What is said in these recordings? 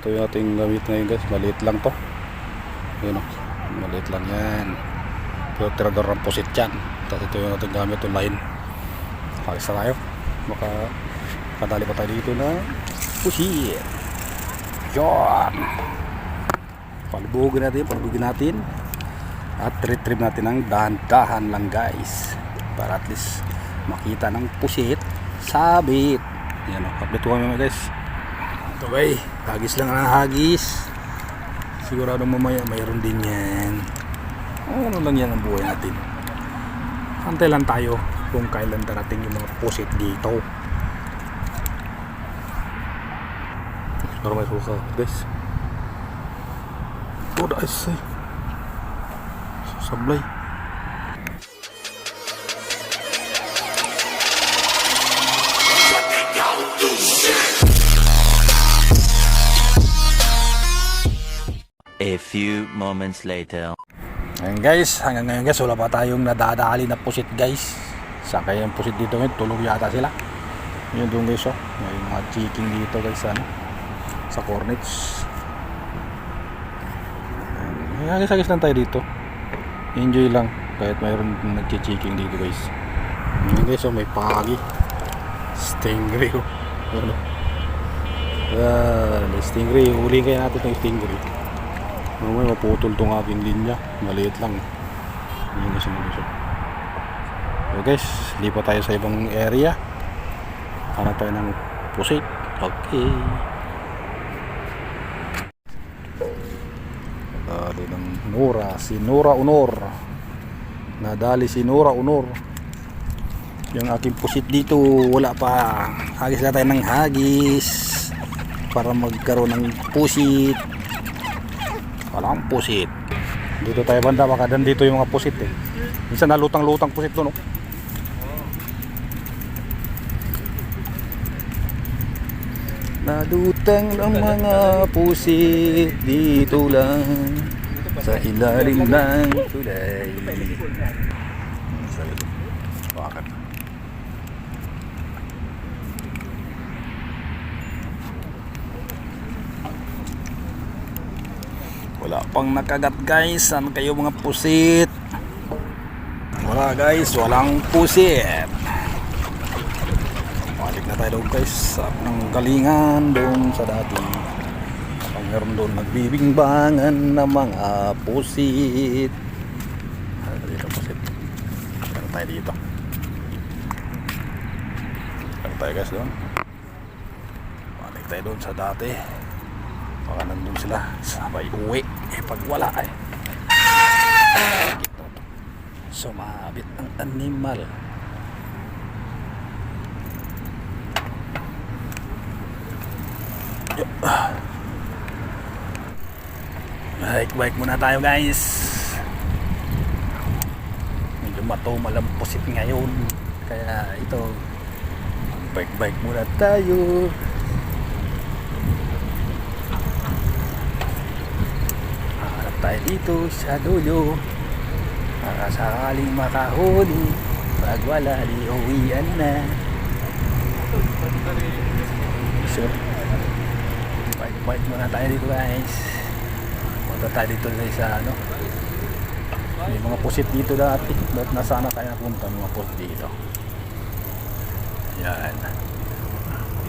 Ito yung ating gamit ngayon guys. Maliit lang to. Yun o. Maliit lang yan. Pero tirador ng pusit yan. Tapos ito yung ating gamit online. Kalis na tayo. Baka kadali pa tayo dito na pusit. Yan. Palubugin natin. At trim natin ng dahan-dahan lang guys. Para at least makita ng pusit. Sabit. Yan o. Update ko kami guys. Ito ba hagis lang ang hagis. Sigurado mamaya mayroon din yan. Ano lang yan ang buhay natin. Antay lang tayo kung kailan darating yung mga pusit dito. Para may suka guys. Oh guys sablay. A few moments later. Ayun guys, hanggang ngayon guys wala pa tayong nadadali na pusit guys. Saan kaya yung pusit dito ngayon? Tulog yata sila. Yun doon guys oh. May mga chiking dito guys sa cornets. Hagis lang tayo dito. Enjoy lang kahit mayroon nagchichiking dito guys. Yun guys oh, may pagi. Stingray oh. Stingray, huli kaya natin ng stingray. May maputol tong aking linya. Maliit lang. Yun guys yung gusto. So guys, lipat tayo sa ibang area. Hanap tayo ng pusit. Okay. Nadali ng Nora. Si Nora Honor. Nadali si Nora Honor. Yung aking pusit dito wala pa. Hagis na tayo ng hagis para magkaroon ng pusit. Walang pusit. Dito tayo banda, baka dito yung mga pusit eh. Minsan nalutang-lutang pusit doon oh. Nalutang ang mga pusit dito lang sa ilalim ng tulay. Bakit? Wala pang nakagat guys. Saan kayo mga pusit? Wala guys, walang pusit. Balik na tayo doon guys sa ng galingan doon sa dati. Kapag meron doon nagbibingbangan na mga pusit. Ano dito pusit? Meron tayo dito. Meron tayo guys doon. Balik tayo doon sa dati. Baka nandun sila sabay uwi pag wala sumabit ang animal. Bike muna tayo guys. Medyo matumalampusit ngayon kaya ito bike muna tayo. Tayo dito sa dulo para sakaling makahuli pag wala di uwian na. So bike muna tayo dito guys. Punta tayo dito sa ano, may mga pusit dito dati. Ba't nasana tayo napunta mga pusit dito? Yan,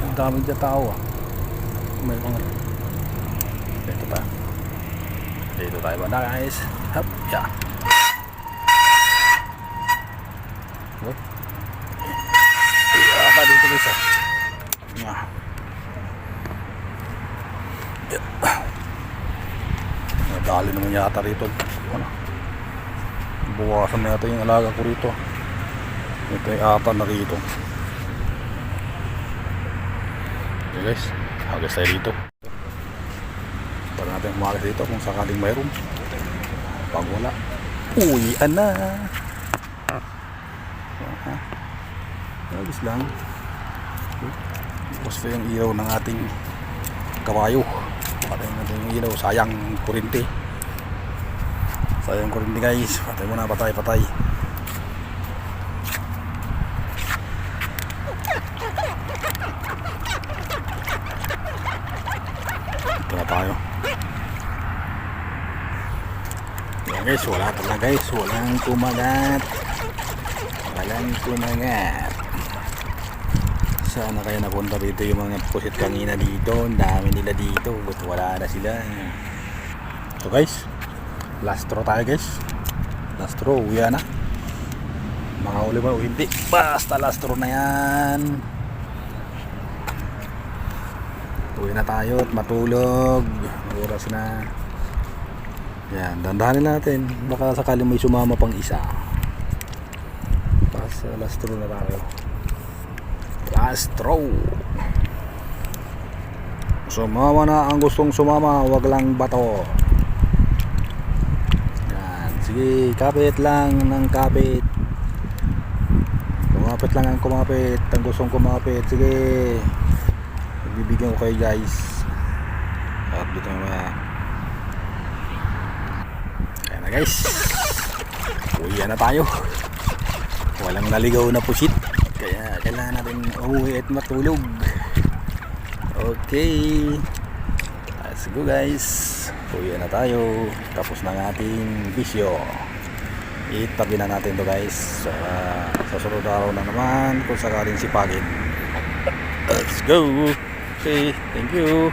ang dami dyan tao ah. May mga dito pa. Dito tayo banda guys. Hop, yeah. What? Apa dito guys ah. Yeah. Nadali naman yata rito. Ano? Buwasan na yata yung alaga ko rito. Ito ay ata na rito. Okay guys, hagis tayo dito. Para natin umalis dito kung sakaling mayroon. Pag wala, uwian na. Agis lang. Gusto yung ilaw ng ating kabayo. Patay natin yung ilaw. Sayang kuryente. Sayang kuryente guys. Patay muna, patay. Dito na tayo. Yan guys, wala talaga guys. Walang kumagat. Walang kumagat. Sana kaya napunta dito yung mga pusit kanina dito. Ang dami nila dito. But wala na sila. So guys, last throw tayo guys. Last throw, uwi na. Mga huli ba o hindi? Basta last throw na yan. Uwi na tayo at matulog. Oras na. Yan, dandahanin natin. Baka sakali may sumama pang isa. Basta last throw na tayo. Last throw. Sumama na ang gustong sumama. Wag lang bato. Yan, sige, kapit lang ng kapit. Kumapit lang ang kumapit. Ang gustong kumapit. Sige, bibigyan ko kayo guys. Update na ba? Ayan na guys, uwi na tayo. Walang naligaw na pusit, kaya kailangan natin umuwi at matulog. Okay, let's go guys. Uwi na tayo. Tapos na ang ating bisyo. Itabi na natin to guys. Sa sunod araw na naman kung sakaling sipagin. Let's go. Okay, thank you.